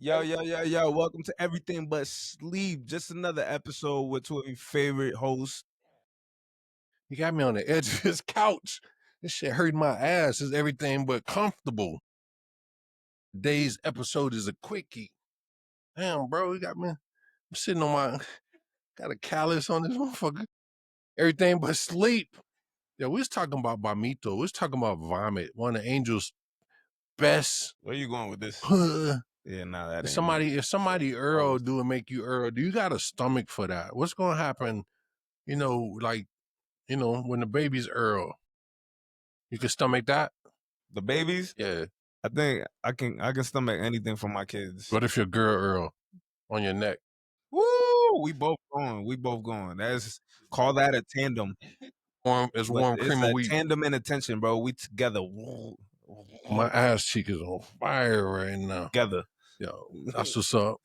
Yo. Welcome to Everything But Sleep. Just another episode with two of your favorite hosts. You got me on the edge of his couch. This shit hurting my ass. It's everything but comfortable. Today's episode is a quickie. Damn, bro, you got me. I'm sitting on got a callus on this motherfucker. Everything but sleep. Yeah, we was talking about vomito. We was talking about vomit. One of the angels' best. Where you going with this? Yeah, nah, that if somebody Earl do and make you Earl, do you got a stomach for that? What's gonna happen? When the baby's Earl, you can stomach that. The babies? Yeah. I think I can stomach anything for my kids. What if your girl Earl on your neck? Woo! We both going. Call that a tandem. It's warm cream of wheat. Tandem and attention, bro. We together. My ass cheek is on fire right now. Together. Yo, that's what's up.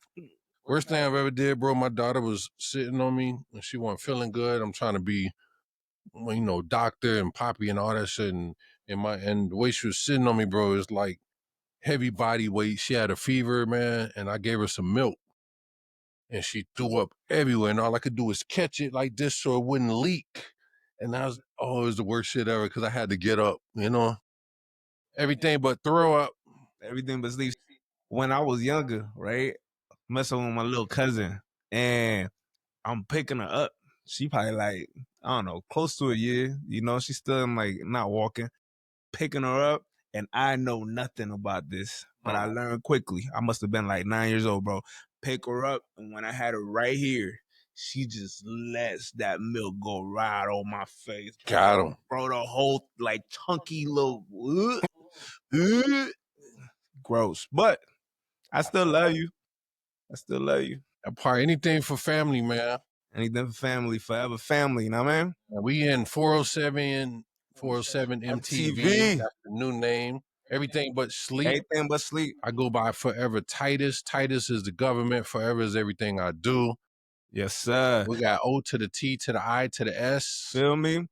Worst thing I've ever did, bro. My daughter was sitting on me and she wasn't feeling good. I'm trying to be, doctor and poppy and all that shit. And the way she was sitting on me, bro, is like heavy body weight. She had a fever, man, and I gave her some milk. And she threw up everywhere, and all I could do was catch it like this so it wouldn't leak. And it was the worst shit ever because I had to get up, Everything but throw up. Everything but sleep. When I was younger, right, messing with my little cousin, and I'm picking her up. She probably like, I don't know, close to a year. She's still like not walking. Picking her up, and I know nothing about this, but I learned quickly. I must have been like 9 years old, bro. Pick her up, and when I had her right here, she just lets that milk go right on my face. Got him. Bro, the whole like chunky little gross. But I still love you. That part, anything for family, man. Anything for family, forever family, you know what I mean? We in 407 MTV. That's the new name. Everything but sleep. Everything but sleep. I go by Forever Titus. Titus is the government. Forever is everything I do. Yes, sir. We got O to the T to the I to the S. Feel me?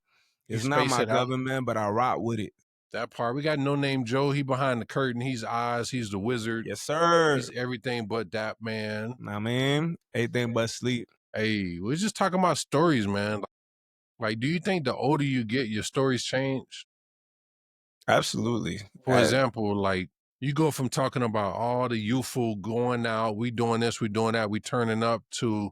It's not my government, but I rock with it. That part. We got No Name Joe. He behind the curtain. He's Oz. He's the wizard. Yes, sir. He's everything but that, man. Nah, man. Everything but sleep. Hey, we're just talking about stories, man. Like, do you think the older you get, your stories change? Absolutely. For example, like, you go from talking about all the youthful going out, we doing this, we doing that, we turning up, to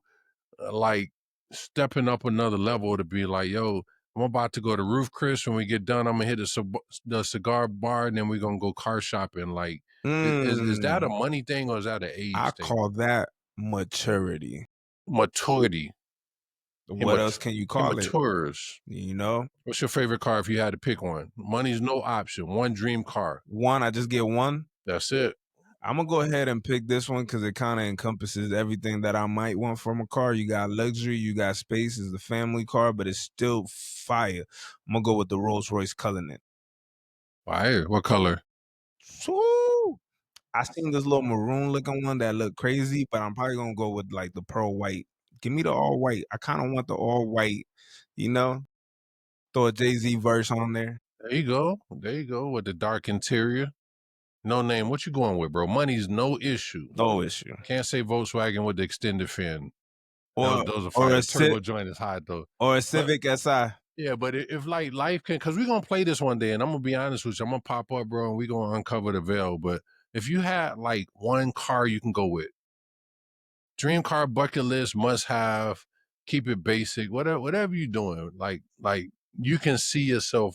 like stepping up another level to be like, yo, I'm about to go to Roof Chris. When we get done, I'm gonna hit the cigar bar, and then we're gonna go car shopping. Like, is that a money thing or is that an age thing? I call that maturity. Maturity. What else can you call it? Matures. What's your favorite car if you had to pick one? Money's no option. One dream car. One, I just get one? That's it. I'm going to go ahead and pick this one because it kind of encompasses everything that I might want from a car. You got luxury, you got space. It's the family car, but it's still fire. I'm going to go with the Rolls Royce Cullinan. Fire? What color? Woo! I seen this little maroon looking one that looked crazy, but I'm probably going to go with like the pearl white. Give me the all white. I kind of want the all white, Throw a Jay-Z verse on there. There you go. With the dark interior. No name. What you going with, bro? Money's no issue. No issue. Can't say Volkswagen with the extended fin. Those are fire. Turbo joint is hot though. Or a Civic Si. Yeah, but if like life can, because we're going to play this one day, and I'm going to be honest with you, I'm going to pop up, bro, and we're going to uncover the veil. But if you had like one car you can go with, dream car, bucket list, must have, keep it basic, whatever you're doing, like you can see yourself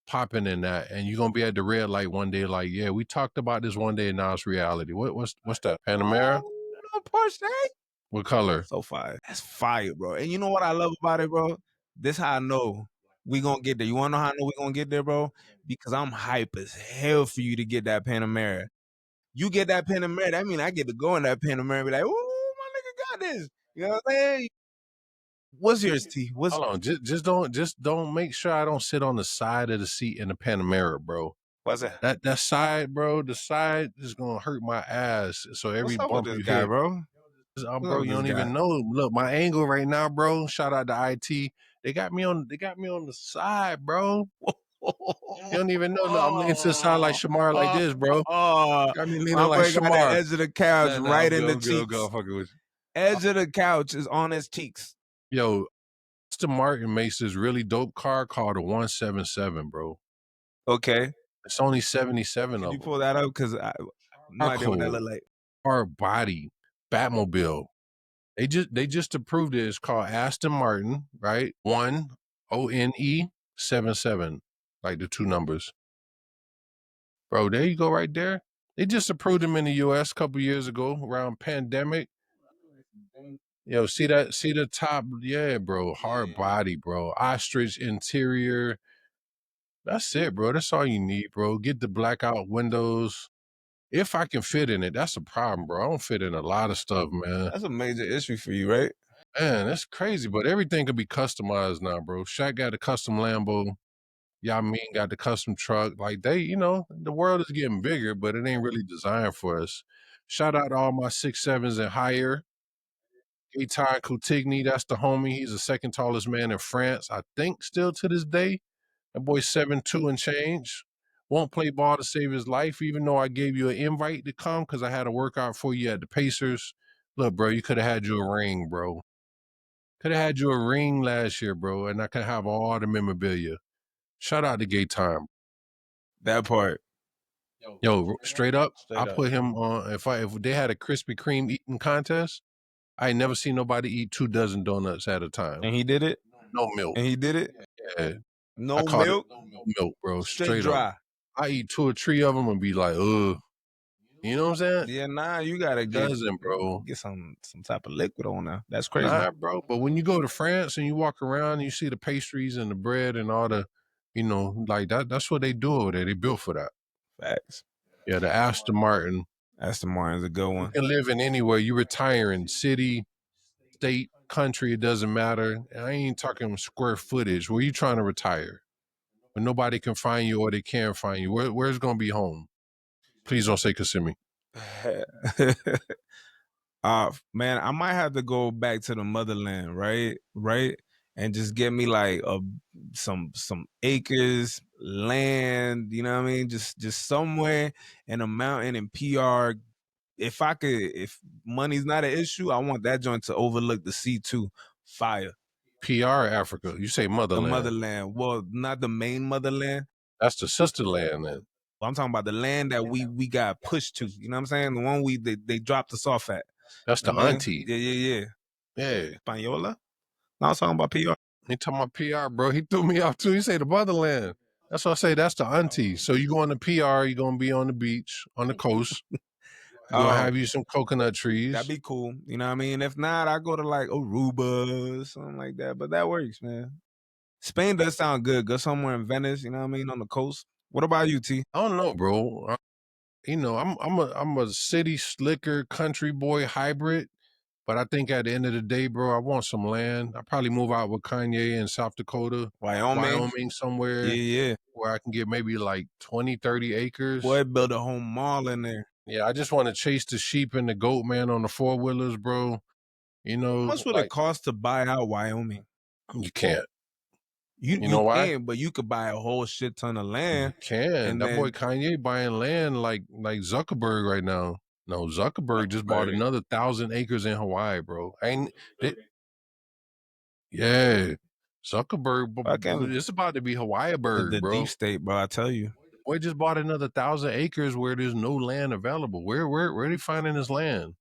popping in that, and you're going to be at the red light one day like, yeah, we talked about this one day and now it's reality. What's that? Panamera? No, Porsche. What color? So fire. That's fire, bro. And you know what I love about it, bro? This how I know we gonna get there. You wanna know how I know we gonna get there, bro? Because I'm hype as hell for you to get that Panamera. You get that Panamera, that mean I get to go in that Panamera and be like, ooh, my nigga got this. You know what I'm saying? What's yours, T? Hold on, just don't make sure I don't sit on the side of the seat in the Panamera, bro. What's that? That side, bro, the side is gonna hurt my ass. So every bump you guy, hit, bro. Bro, you don't even know. Look, my angle right now, bro. Shout out to IT. They got me on the side, bro. You don't even know. Look, I'm leaning to the side like Shamar like this, bro. Got me leaning My like boy got the Shamar. edge of the couch Nah, right I'm in good, the I'm good, I'm cheeks. good. I'm fucking with you. Edge of the couch is on his cheeks. Yo, Aston Martin makes this really dope car called a 177, bro. Okay. It's only 77 Can of you them. pull that up? Because I no idea what that look Charcoal, like. hard body, Batmobile. They just approved it. It's called Aston Martin, right? 1ONE77, like the two numbers. Bro, there you go right there. They just approved them in the US a couple years ago around pandemic. Yo, see the top, yeah, bro. Hard body, bro. Ostrich interior. That's it, bro. That's all you need, bro. Get the blackout windows. If I can fit in it, that's a problem, bro. I don't fit in a lot of stuff, man. That's a major issue for you, right? Man, that's crazy, but everything can be customized now, bro. Shaq got a custom Lambo. Yamin got the custom truck. Like the world is getting bigger, but it ain't really designed for us. Shout out to all my 6'7s and higher. Gaetan Coutigny, that's the homie. He's the second tallest man in France, I think, still to this day. That boy's 7'2" and change. Won't play ball to save his life, even though I gave you an invite to come because I had a workout for you at the Pacers. Look, bro, you could have had you a ring, bro. Could have had you a ring last year, bro, and I could have all the memorabilia. Shout out to Gay Time. That part. Yo, straight up, Straight I up. put him on. If they had a Krispy Kreme eating contest, I ain't never seen nobody eat 2 dozen donuts at a time. And he did it? No milk. And he did it? Yeah. No I called milk? it no milk, bro. Straight Straight up. dry. I eat 2 or 3 of them and be like, ugh. You know what I'm saying? Yeah, nah, you gotta get bro. some type of liquid on there. That's crazy. Nah, bro. But when you go to France and you walk around and you see the pastries and the bread and all the, like that's what they do over there. They built for that. Facts. Yeah, the Aston Martin. Aston Martin's a good You one. can live in anywhere. You retire in city, state, country, it doesn't matter. And I ain't talking square footage. Where you trying to retire? But nobody can find you or they can't find you. Where's gonna be home? Please don't say Kissimmee. Man, I might have to go back to the motherland, right? And just get me like some acres, land, you know what I mean? Just somewhere in a mountain in PR. If money's not an issue, I want that joint to overlook the sea too. Fire. PR Africa. You say The motherland. motherland. Well, not the main motherland. That's the sister land then. I'm talking about the land that we got pushed to. You know what I'm saying? The one they dropped us off at. That's the auntie. Yeah. Yeah. Española? No, I was talking about PR. He talking about PR, bro. He threw me off too. He say the motherland. That's what I say. That's the auntie. So you going to PR, you're going to be on the beach, on the coast. You're going to have you some coconut trees. That'd be cool. You know what I mean? If not, I go to like Aruba or something like that. But that works, man. Spain does sound good. Go somewhere in Venice, you know what I mean, on the coast. What about you, T? I don't know, bro. I'm a city slicker country boy hybrid. But I think at the end of the day, bro, I want some land. I probably move out with Kanye in South Dakota, Wyoming somewhere. Yeah. Where I can get maybe like 20, 30 acres. Boy, build a whole mall in there. Yeah, I just want to chase the sheep and the goat, man, on the 4-wheelers, bro. How much would it cost to buy out Wyoming? You can't. You know why? Can, but you could buy a whole shit ton of land. You can. That boy Kanye buying land like Zuckerberg right now. No, Zuckerberg just bought another 1,000 acres in Hawaii, bro. Yeah. Zuckerberg, it's about to be Hawaii bird, the bro. deep state, bro. I tell you. Boy just bought another 1,000 acres where there's no land available. Where are they finding this land?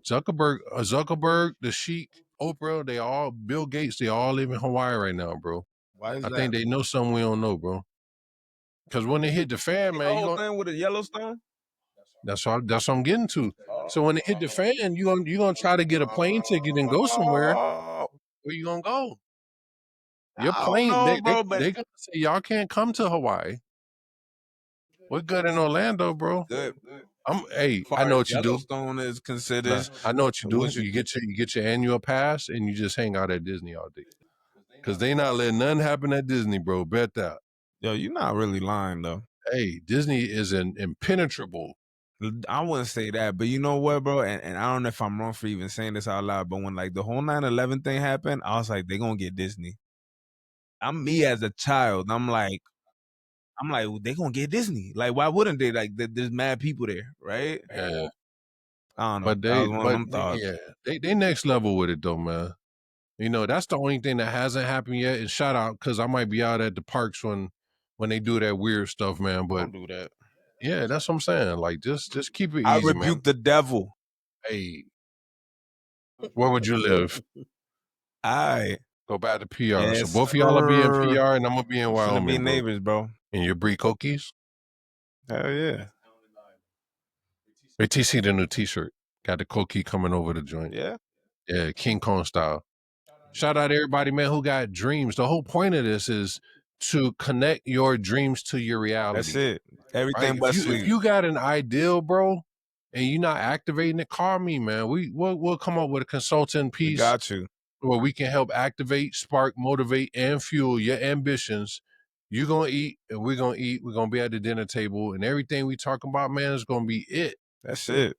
Zuckerberg, the Sheik, Oprah, Bill Gates, they all live in Hawaii right now, bro. Why is I that? think they know something we don't know, bro. Because when they hit the fan, man, the whole thing with the Yellowstone. That's what I'm getting to. So when they hit the fan, you gonna try to get a plane ticket and go somewhere. Where you gonna go? Your plane, they gonna say y'all can't come to Hawaii. We're good in Orlando, bro. Good. I know what you do. Yellowstone is considered. I know what you do. You get your annual pass and you just hang out at Disney all day. Cause they not letting nothing happen at Disney, bro. Bet that. Yo, you're not really lying though. Hey, Disney is an impenetrable. I wouldn't say that, but you know what, bro? And I don't know if I'm wrong for even saying this out loud, but when like the whole 9/11 thing happened, I was like, they're gonna get Disney. I'm me as a child. I'm like, I'm like, well, they gonna get Disney. Like, why wouldn't they? Like, there's mad people there, right? Yeah. I don't know. But That was one of them thoughts. they next level with it though, man. You know, that's the only thing that hasn't happened yet. And shout out, because I might be out at the parks when they do that weird stuff, man. But Don't do that. yeah, that's what I'm saying. Like, just keep it I easy, man. rebuke the devil. Hey, where would you live? All right. Go back to PR. Yes, So both of y'all will be in sir. PR, and I'm gonna be in Finna Wyoming, be bro. neighbors, bro. And you brie cookies. Hell yeah. Hey, TC the new T-shirt. Got the cookie coming over the joint. Yeah. Yeah, King Kong style. Shout out everybody, man, who got dreams. The whole point of this is to connect your dreams to your reality. That's it. Everything Right? but If sleep. you got an ideal, bro, and you're not activating it, call me, man. We'll come up with a consulting We piece got you. where we can help activate, spark, motivate, and fuel your ambitions. You're gonna eat, and we're gonna eat. We're gonna be at the dinner table, and everything we talking about, man, is gonna be it. That's it.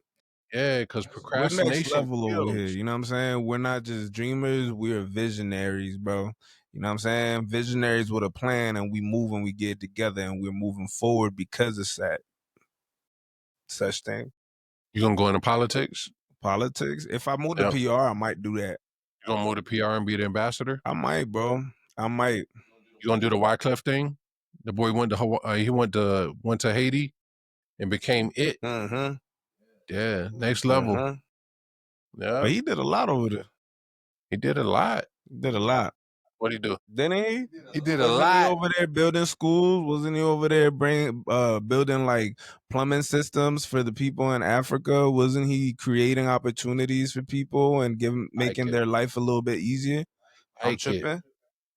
Yeah, because We're next procrastination level over here. kills. You know what I'm saying? We're not just dreamers, we're visionaries, bro. You know what I'm saying? Visionaries with a plan, and we move and we get together and we're moving forward because of such thing. You gonna go into politics? Politics. If I move to Yep. PR, I might do that. You gonna move to PR and be the ambassador? I might, bro. I might. You gonna do the Wyclef thing? The boy went to Hawaii, he went to Haiti and became it. Mm-hmm. Yeah, next level. Mm-hmm. Yeah, But he did a lot over there. he did a lot. He did a lot. What'd he do? Didn't he? He did a Wasn't he lot. over there building schools? Wasn't he over there building like plumbing systems for the people in Africa? Wasn't he creating opportunities for people and making their life a little bit easier? I'm tripping.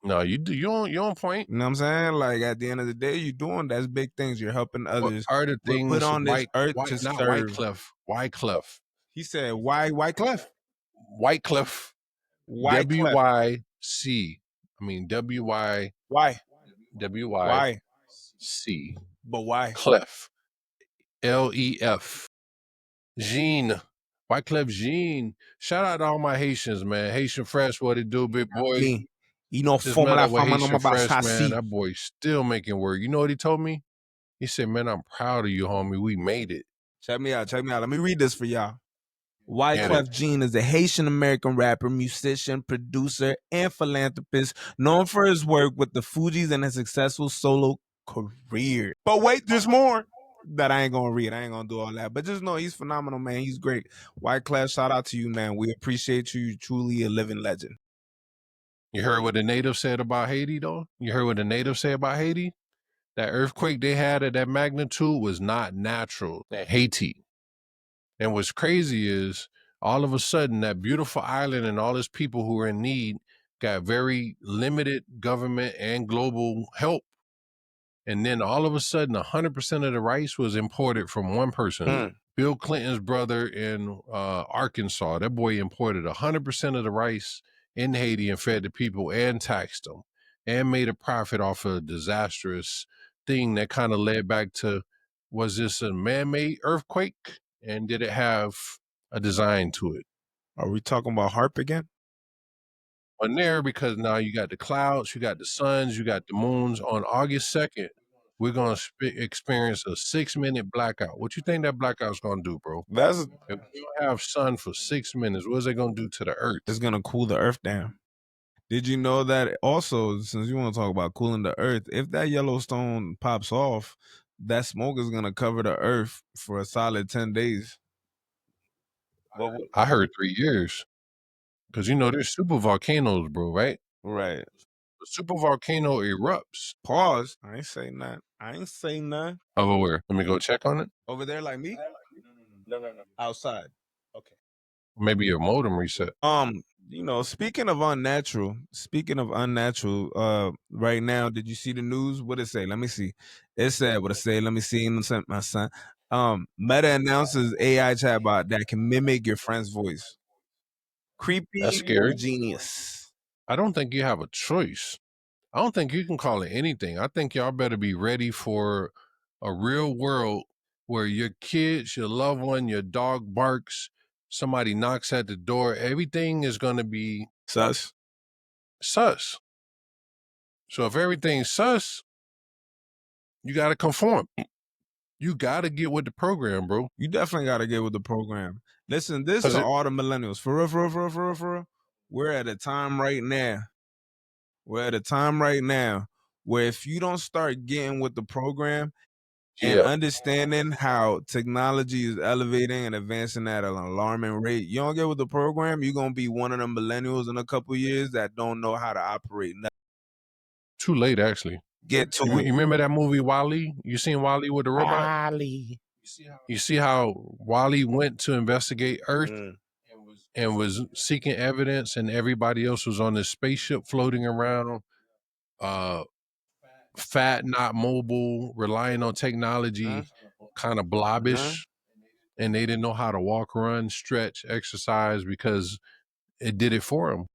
No, you do. You on point. You know what I'm saying? Like at the end of the day, you're doing that's big things. You're helping What others. are the We're things? put on this earth to not serve. Wyclef. He said, "Why Clef? Wyclef. Why Clef? WYC. I mean WY. Why? WYC. But why? Clef. LEF. Jean. Wyclef Jean. Shout out to all my Haitians, man. Haitian Fresh, what it do, big boy? Sim. E não Just fomos met lá up with fama Haitian numa Fresh, man. baixaci. That boy still making work. You know what he told me? He said, man, I'm proud of you, homie. We made it. Check me out. Let me read this for y'all. Wyclef it. Jean is a Haitian-American rapper, musician, producer, and philanthropist known for his work with the Fugees and his successful solo career. But wait, there's more that I ain't gonna read. I ain't gonna do all that. But just know he's phenomenal, man. He's great. Wyclef, shout out to you, man. We appreciate you. You're truly a living legend. You heard what the natives said about Haiti, though? You heard what the natives said about Haiti? That earthquake they had at that magnitude was not natural. That Haiti. And what's crazy is all of a sudden that beautiful island and all its people who were in need got very limited government and global help. And then all of a sudden, 100% of the rice was imported from one person. Bill Clinton's brother in Arkansas, that boy imported 100% of the rice in Haiti and fed the people and taxed them and made a profit off a disastrous thing that kind of led back to, was this a man-made earthquake? And did it have a design to it? Are we talking about HARP again? On there, because now you got the clouds, you got the suns, you got the moons. On August 2nd, we're going to experience a 6-minute blackout. What you think that blackout's going to do, bro? If we don't have sun for 6 minutes, what is it going to do to the earth? It's going to cool the earth down. Did you know that also, since you want to talk about cooling the earth, if that Yellowstone pops off, that smoke is going to cover the earth for a solid 10 days. I heard 3 years. Because, you know, there's super volcanoes, bro, right? Right. The super volcano erupts. Pause. I ain't saying nothing. Over where? Let me go check on it. Over there like me? No. Outside. Okay. Maybe your modem reset. You know, speaking of unnatural, right now, did you see the news? What it say? Let me see. It said what it say. Let me see. My son. Meta announces AI chatbot that can mimic your friend's voice. Creepy. That's scary. Genius. I don't think you have a choice. I don't think you can call it anything. I think y'all better be ready for a real world where your kids, your loved one, your dog barks, somebody knocks at the door. Everything is going to be sus. So if everything's sus, You got to conform. You got to get with the program, bro. You definitely got to get with the program. Listen, this to all the millennials. For real, for real, for real, for real, for real. We're at a time right now. We're at a time right now where if you don't start getting with the program and understanding how technology is elevating and advancing at an alarming rate, you don't get with the program, you're gonna be one of them millennials in a couple years that don't know how to operate. Too late, actually. Get to You it. remember that movie WALL-E? You seen WALL-E with the robot? Wally. You see how WALL-E went to investigate Earth Mm. and was seeking evidence, and everybody else was on this spaceship floating around, fat, not mobile, relying on technology, kind of blobbish, and they didn't know how to walk, run, stretch, exercise because it did it for them.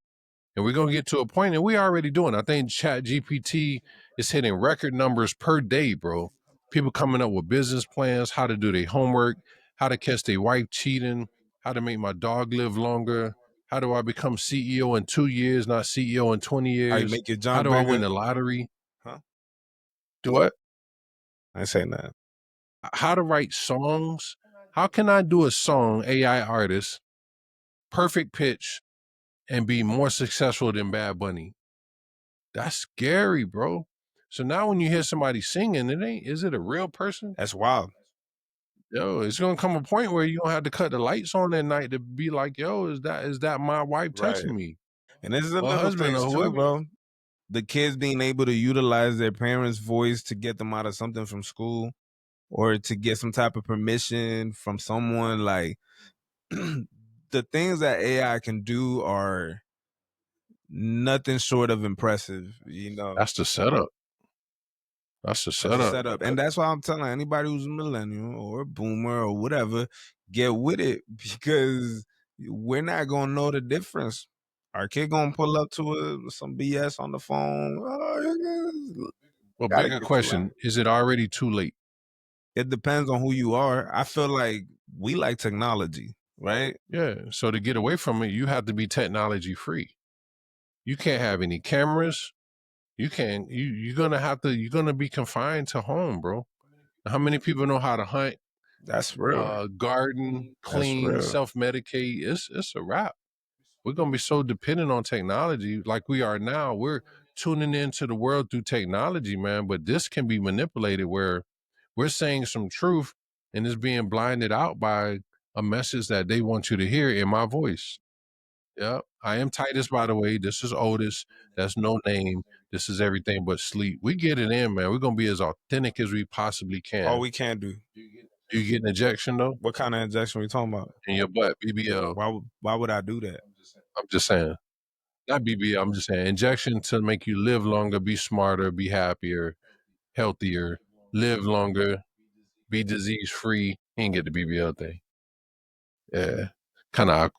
And we're going to get to a point, and we're already doing it. I think Chat GPT is hitting record numbers per day, bro. People coming up with business plans, how to do their homework, how to catch their wife cheating, how to make my dog live longer. How do I become CEO in 2 years, not CEO in 20 How you years? make your How jump do I win bigger? the lottery? Huh? Do what? I ain't saying that. How to write songs? How can I do a song, AI artist, perfect pitch, and be more successful than Bad Bunny? That's scary, bro. So now when you hear somebody singing, is it a real person? That's wild. Yo, it's gonna come a point where you don't have to cut the lights on at night to be like, yo, is that my wife Right. touching me? And this is the Or little husband things or too, whoever. bro. The kids being able to utilize their parents' voice to get them out of something from school or to get some type of permission from someone. Like the things that AI can do are nothing short of impressive, you know. That's the setup. That's the That's the setup. setup. And that's why I'm telling anybody who's a millennial or a boomer or whatever, get with it because we're not gonna know the difference. Our kid gonna pull up to some BS on the phone. Well, Gotta bigger get the line. question, is it already too late? It depends on who you are. I feel like we like technology, right? Yeah. So to get away from it, you have to be technology free. You can't have any cameras. You can't, you're gonna be confined to home, bro. How many people know how to hunt, That's real. garden, That's clean, real. self-medicate? It's a wrap. We're gonna be so dependent on technology like we are now. We're tuning into the world through technology, man. But this can be manipulated where we're saying some truth and it's being blinded out by a message that they want you to hear in my voice. Yeah. I am Titus, by the way. This is Otis. That's no name. This is everything but sleep. We get it in, man. We're gonna be as authentic as we possibly All can. we can do. Do you get an injection though? What kind of injection we talking about? In your butt, BBL. Why would I do that? I'm just saying. Not BBL, I'm just saying injection to make you live longer, be smarter, be happier, healthier, live longer, be disease free. He didn't get the BBL thing. Yeah. Kind of.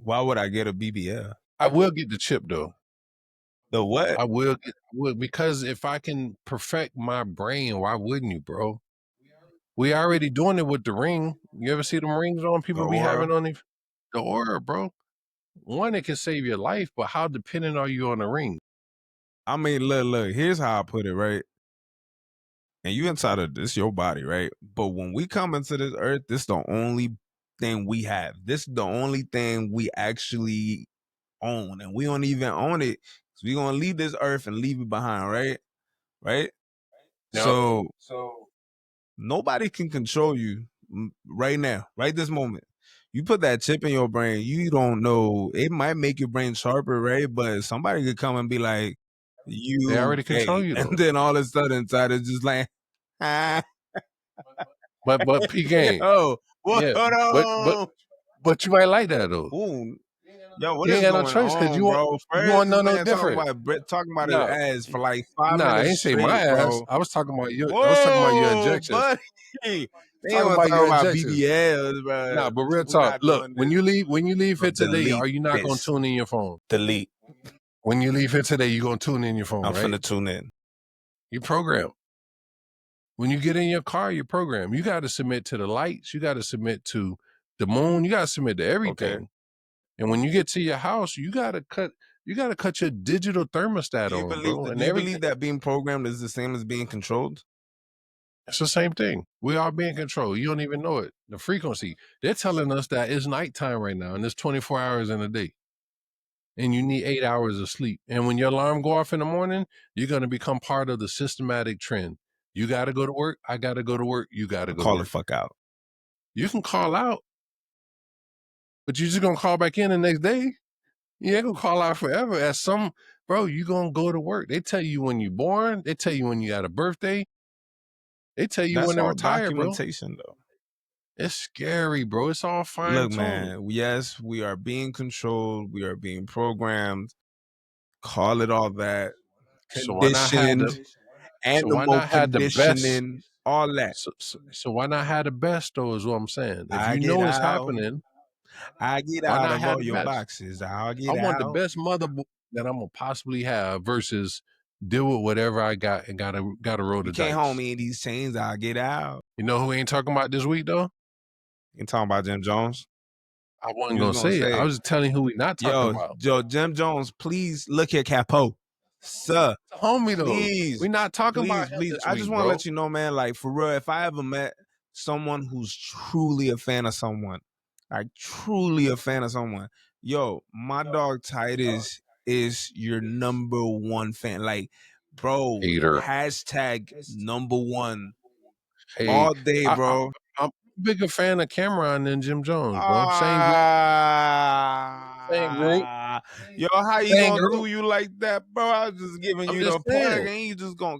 Why would I get a BBL? I will get the chip though. The what? I will because if I can perfect my brain, why wouldn't you, bro? We already doing it with the ring. You ever see them rings on people be Aura. having on the aura, bro? One, it can save your life, but how dependent are you on the ring? I mean, look, here's how I put it, right? And you inside of this your body, right? But when we come into this earth, this is the only thing we have. This is the only thing we actually own. And we don't even own it. So we're gonna leave this earth and leave it behind, right? Right? Yep. So nobody can control you right now, right this moment. You put that chip in your brain, you don't know. It might make your brain sharper, right? But somebody could come and be like, They you already control gay. you And though. then all of a sudden inside it's just like, ah, But P game, yo, what yeah. But on? but you might like that though. Ooh, yo, what You ain't is got no going choice because on, bro? you First, want to this know no man different. talking about his No, ass for like 5 nah, I minutes ain't say my straight, ass. bro. I was talking about your Whoa, injections. buddy. They Talking want to about talk your about injections. BBLs, bro. Nah, but real We're talk. not Look, doing when this. you leave Bro, here today, delete are you not gonna this. tune in your phone? Delete. When you leave here today, you gonna tune in your phone, I'm right? finna tune in. You program. When you get in your car, you program. You got to submit to the lights. You got to submit to the moon. You got to submit to everything. Okay. And when you get to your house, you gotta cut your digital thermostat Do you on, bro. And believe everything. that being programmed is the same as being controlled? It's the same thing. We are being controlled. You don't even know it. The frequency. They're telling us that it's nighttime right now and there's 24 hours in a day. And you need 8 hours of sleep. And when your alarm go off in the morning, you're going to become part of the systematic trend. You got to go to work. I got to go to work. You got to go to Call the work. fuck out. You can call out, but you're just going to call back in the next day. You ain't going to call out forever. As some, bro, you going to go to work. They tell you when you're born. They tell you when you got a birthday. They tell you That's when to all retire, bro. documentation, though. It's scary, bro. It's all fine Look, tuned. man, yes, we are being controlled. We are being programmed. Call it all that. So why not have Conditioned, the animal best? conditioning, all that. So why not have the best though? Is what I'm saying. If I you get know it's out. happening, I get why out not of have all the your best? boxes. I'll I get want the out. best motherboard that I'm gonna possibly have versus deal with whatever I got and gotta roll You the can't hold dice. me in these chains. I'll get out. You know who ain't talking about this week though? You talking about Jim Jones? I wasn't You was gonna gonna say it. I say, was just telling who we not talking about. Jim Jones, please look here, Capo. Sir, It's a homie though. please, We not talking about please, him please. this I just week, want to bro. let you know, man, like for real, if I ever met someone who's truly a fan of someone, like truly a fan of someone, yo, my dog Titus is your number one fan. Like, bro, Hater. hashtag number one Hey, all day, I, I, bro. I'm a bigger fan of Cameron than Jim Jones, bro. Same group, Yo, how you same gonna group. do you like that, bro? I was just giving I'm you the just plug, saying. and you just gonna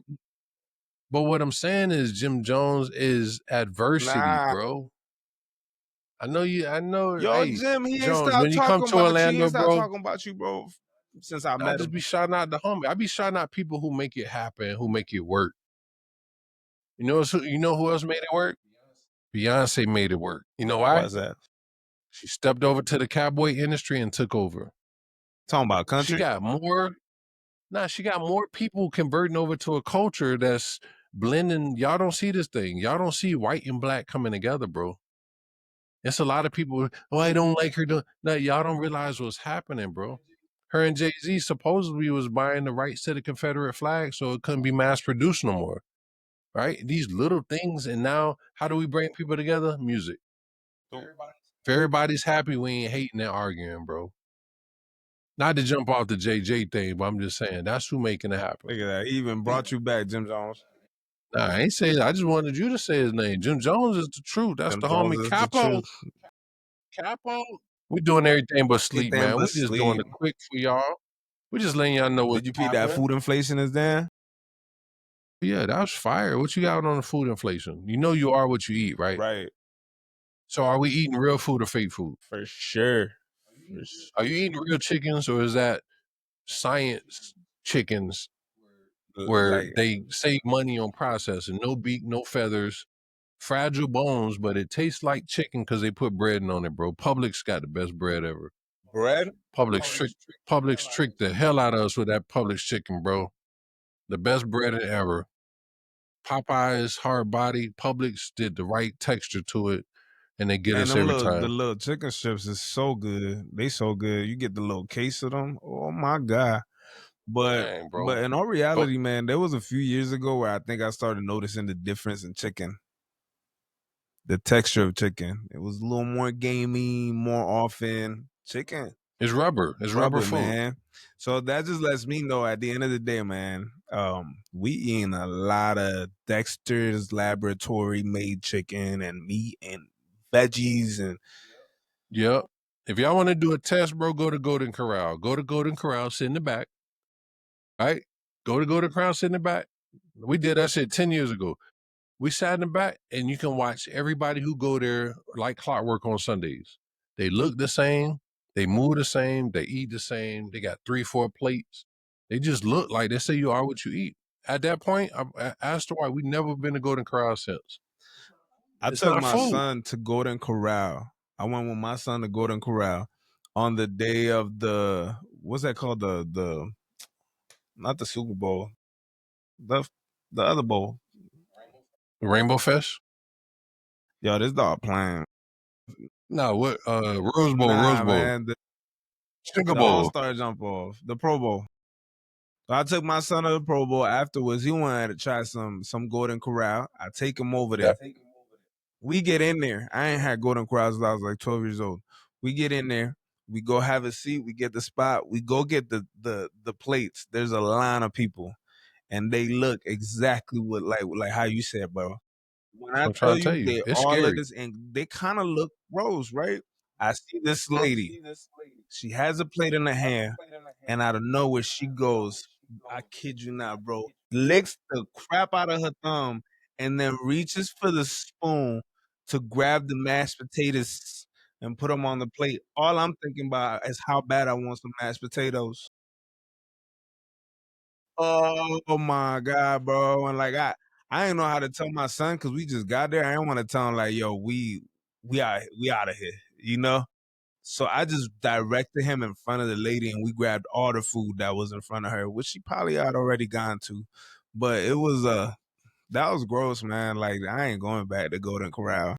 But what I'm saying is Jim Jones is adversity, nah. bro. I know you. I know. Yo, Hey, Jim, he ain't Jones, stopped when you come talking to about you. He Orlando, ain't stopped bro, talking about you, bro, since I I met just him. be shouting out the homie. I be shouting out people who make it happen, who make it work. You know who else made it work? Beyoncé made it work. You know why? What's that? She stepped over to the cowboy industry and took over. Talking about She country? got more. Nah, she got more people converting over to a culture that's blending. Y'all don't see this thing. Y'all don't see white and black coming together, bro. It's a lot of people. Oh, I don't like her. No, y'all don't realize what's happening, bro. Her and Jay-Z supposedly was buying the rights to the Confederate flag, so it couldn't be mass produced no more. Right? These little things, and now how do we bring people together? Music. If everybody's happy, we ain't hating and arguing, bro. Not to jump off the JJ thing, but I'm just saying that's who making it happen. Look at that. He even brought you back, Jim Jones. Nah, I ain't saying. I just wanted you to say his name. Jim Jones is the truth. That's Jim the Jones homie is the Capo. truth. Capo. We doing everything but sleep, Anything man. but We just doing sleep. the quick for y'all. We just letting y'all know what's Did you peep that happening. food inflation is there? Yeah, that was fire. What you got on the food inflation? You know you are what you eat, right? Right. So are we eating real food or fake food? For sure. Are you eating real chickens or is that science chickens where Like they save money on processing? No beak, no feathers, fragile bones, but it tastes like chicken because they put bread on it, bro. Publix got the best bread ever. bread? Publix tricked the hell out of us with that Publix chicken, bro. The best bread ever. Popeye's hard body. Publix did the right texture to it, and they get Man, us them every the time. little chicken strips is so good. They so good. You get the little case of them. Oh my god. But Dang, bro. but in all But reality, man, there was a few years ago where I think I started noticing the difference in chicken. The texture of chicken. It was a little more gamey, more often. Chicken. it's rubber. It's rubber Rubber, food. man. So that just lets me know at the end of the day, man, we eating a lot of Dexter's laboratory made chicken and meat and veggies and Yep. If y'all want to do a test, bro, go to Golden Corral. Go to Golden Corral, sit in the back. Right? Go to Golden Corral, sit in the back. We did that shit 10 years ago. We sat in the back and you can watch everybody who go there like clockwork on Sundays. They look the same, they move the same, they eat the same, they got 3, 4 plates. They just look like they say you are what you eat. At that point, I asked her why we never been to Golden Corral since. I It's took not my food. son to Golden Corral. I went with my son to Golden Corral on the day of the what's that called? The not the Super Bowl. The the other bowl. Rainbow Fest? Yo, this dog playing. No, what Rose Bowl, Rose Nah, Bowl. man. Sugar The All Bowl. Star jump off. The Pro Bowl. So I took my son to the Pro Bowl. Afterwards, he wanted to try some Golden Corral. I take him over there. We get in there. I ain't had Golden Corral since I was like 12 years old. We get in there. We go have a seat. We get the spot. We go get the plates. There's a line of people, and they look exactly what like how you said, bro. When I I'm tell trying to tell you you, they it's all look scary. this, and they kind of look gross, right? I see this lady. She has a plate in her hand, and out of nowhere she goes. I kid you not, bro. Licks the crap out of her thumb, and then reaches for the spoon to grab the mashed potatoes and put them on the plate. All I'm thinking about is how bad I want some mashed potatoes. Oh my god, bro! And like I didn't know how to tell my son because we just got there. I didn't want to tell him like, yo, we out of here, you know. So I just directed him in front of the lady, and we grabbed all the food that was in front of her, which she probably had already gone to. But it was that was gross, man. Like I ain't going back to Golden Corral.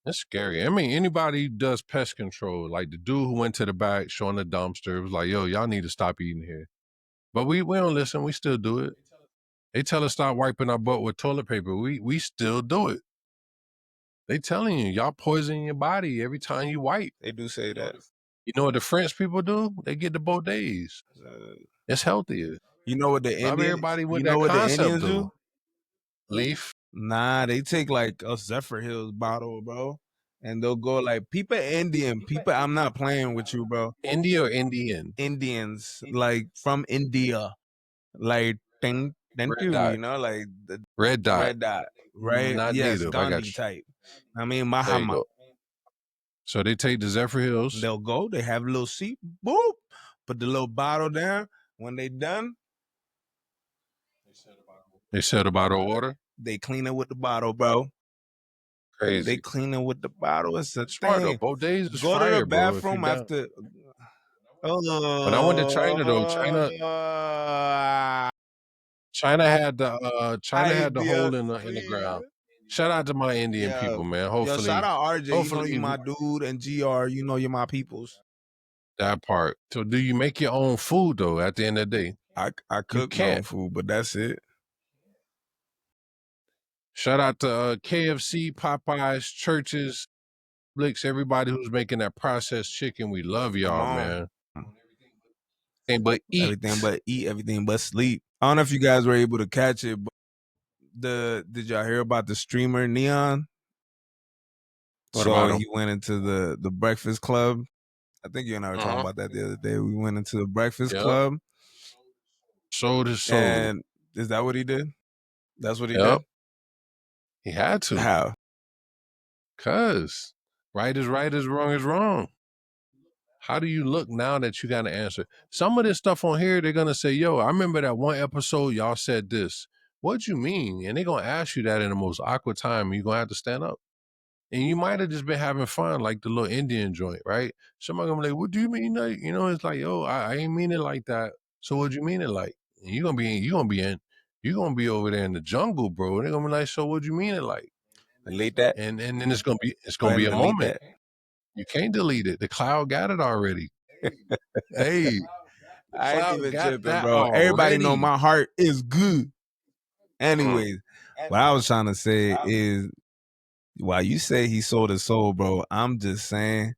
It's scary. I mean, anybody who does pest control, like the dude who went to the back showing the dumpster, was like, yo, y'all need to stop eating here. But we don't listen. We still do it. They tell us stop wiping our butt with toilet paper. We still do it. They telling you, y'all poison your body every time you wipe. They do say that. You know what the French people do? They get the bidets. It's healthier. You know what the Not Indian? everybody with You know that what the concept Indians though. do? Leaf. Nah, they take like a Zephyr Hills bottle, bro, and they'll go like people Indian people. I'm not playing with you, bro. India or Indian? Indians like from India, like thank Red you, dot. you know, like the Red dot. red dot, right? Not Yes, native. I got Gandhi you. type. I mean, There you Mahama. go. So they take the Zephyr Hills. They'll go. They have a little seat. Boop. Put the little bottle down. When they done, They set a bottle of water. they clean it with the bottle, bro. They Crazy. clean it with the bottle. It's a Smart though. thing. Both days is Go to the fire, bro. If you bathroom down. after. When I went to China though, China had the hole in the ground. Shout out to my Indian Yeah. people, man. Yo, shout Hopefully, out RJ. You know you hopefully my dude, and GR. You know you're my peoples. that part. So do you make your own food though? At the end of the day, I you cook my own can't. food, but that's it. Shout out to KFC, Popeyes, churches, Blix, everybody who's making that processed chicken. We love Come y'all, on. man. Ain't but eat. Everything but eat, everything but sleep. I don't know if you guys were able to catch it, but did y'all hear about the streamer Neon? What about him? He went into the Breakfast Club. I think you and I were talking about that the other day. We went into the Breakfast Club. Sold his soul. And is that what he did? That's what he Yep. did? He had to. How? Cause right is right, is wrong. How do you look now that you got to answer? Some of this stuff on here, they're going to say, yo, I remember that one episode y'all said this. What you mean? And they're going to ask you that in the most awkward time. You're going to have to stand up. And you might have just been having fun, like the little Indian joint, right? Somebody going to be like, what do you mean? Like, you know, it's like, yo, I ain't mean it like that. So what you mean it like? And you're going to be over there in the jungle, bro. And they're going to be like, so what you mean it like? Delete that. And then it's going to be a moment. You can't delete it. The cloud got it already. Hey, I ain't even tripping, bro. already. Everybody know my heart is good. Anyways, what I was trying to say is, while you say he sold his soul, bro, I'm just saying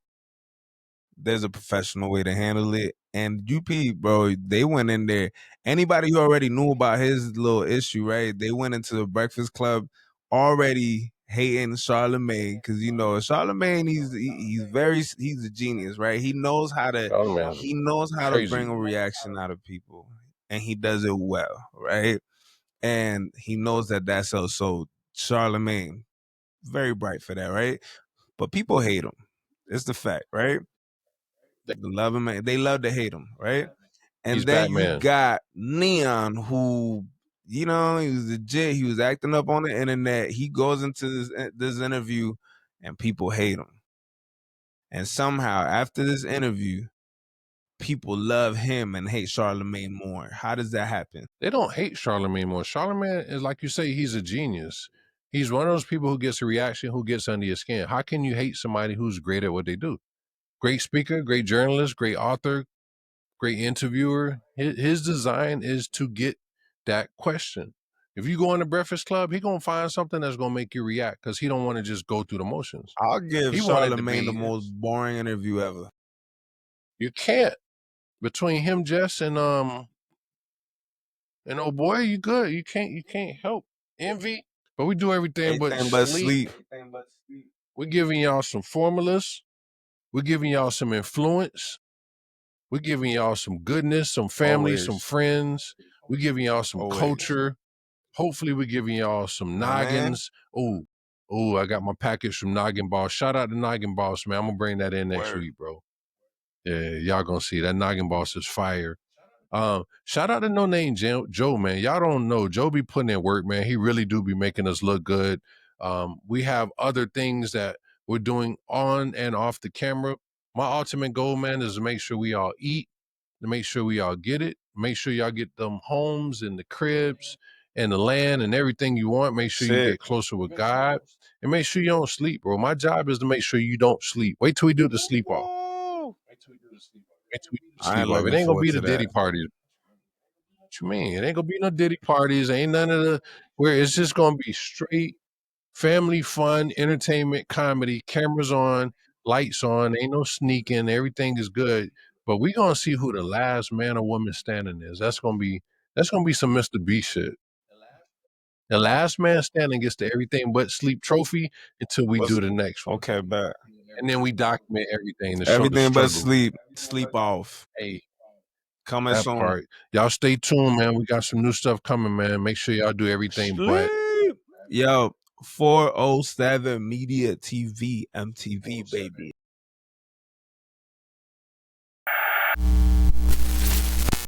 there's a professional way to handle it. And UP, bro, they went in there. Anybody who already knew about his little issue, right? They went into the Breakfast Club already hating Charlemagne because you know Charlemagne, he's a genius, right? He knows how to bring a reaction out of people, and he does it well, right? And he knows that that's so Charlemagne, very bright for that, right? But people hate him. It's the fact, right? They love him, they love to hate him, right? And He's then Batman. you got Neon, who, you know, he was legit. He was acting up on the internet. He goes into this interview, and people hate him. And somehow, after this interview, people love him and hate Charlemagne more. How does that happen? They don't hate Charlemagne more. Charlemagne is, like you say, he's a genius. He's one of those people who gets a reaction, who gets under your skin. How can you hate somebody who's great at what they do? Great speaker, great journalist, great author, great interviewer. His design is to get that question. If you go in the Breakfast Club, he gonna find something that's gonna make you react because he don't want to just go through the motions. I'll give He wanted Charlemagne the debate. most boring interview ever. You can't. Between him, Jess, and oh boy, you good. You can't help envy. But we do everything but Anything but sleep. sleep. We're giving y'all some formulas. We're giving y'all some influence. We're giving y'all some goodness, some family, Always. some friends. We're giving y'all some Always. culture. Hopefully, we're giving y'all some noggins. Oh, I got my package from Noggin Boss. Shout out to Noggin Boss, man. I'm gonna bring that in next week, bro. Yeah, y'all gonna see that Noggin Boss is fire. Shout out to No Name Joe, man. Y'all don't know. Joe be putting in work, man. He really do be making us look good. We have other things that we're doing on and off the camera. My ultimate goal, man, is to make sure we all eat, to make sure we all get it, make sure y'all get them homes and the cribs and the land and everything you want. Make sure you get closer with God and make sure you don't sleep, bro. My job is to make sure you don't sleep. Wait till we do the sleep off. Wait till we do the sleep off. Wait till we do the I ain't sleep off. It looking ain't gonna forward be to the Diddy that. parties. What you mean? It ain't gonna be no Diddy parties. Ain't none of the where it's just gonna be straight family fun, entertainment, comedy, cameras on, lights on, ain't no sneaking, everything is good. But we gonna see who the last man or woman standing is. That's gonna be some Mr. B shit. The last man standing gets the everything but sleep trophy until we do the next one. Okay, bet. And then we document everything to show the Everything but struggle. sleep. Sleep off. Hey, Coming that soon. part. Y'all stay tuned, man. We got some new stuff coming, man. Make sure y'all do everything but Sleep. Yo, 407 Media TV, MTV, baby.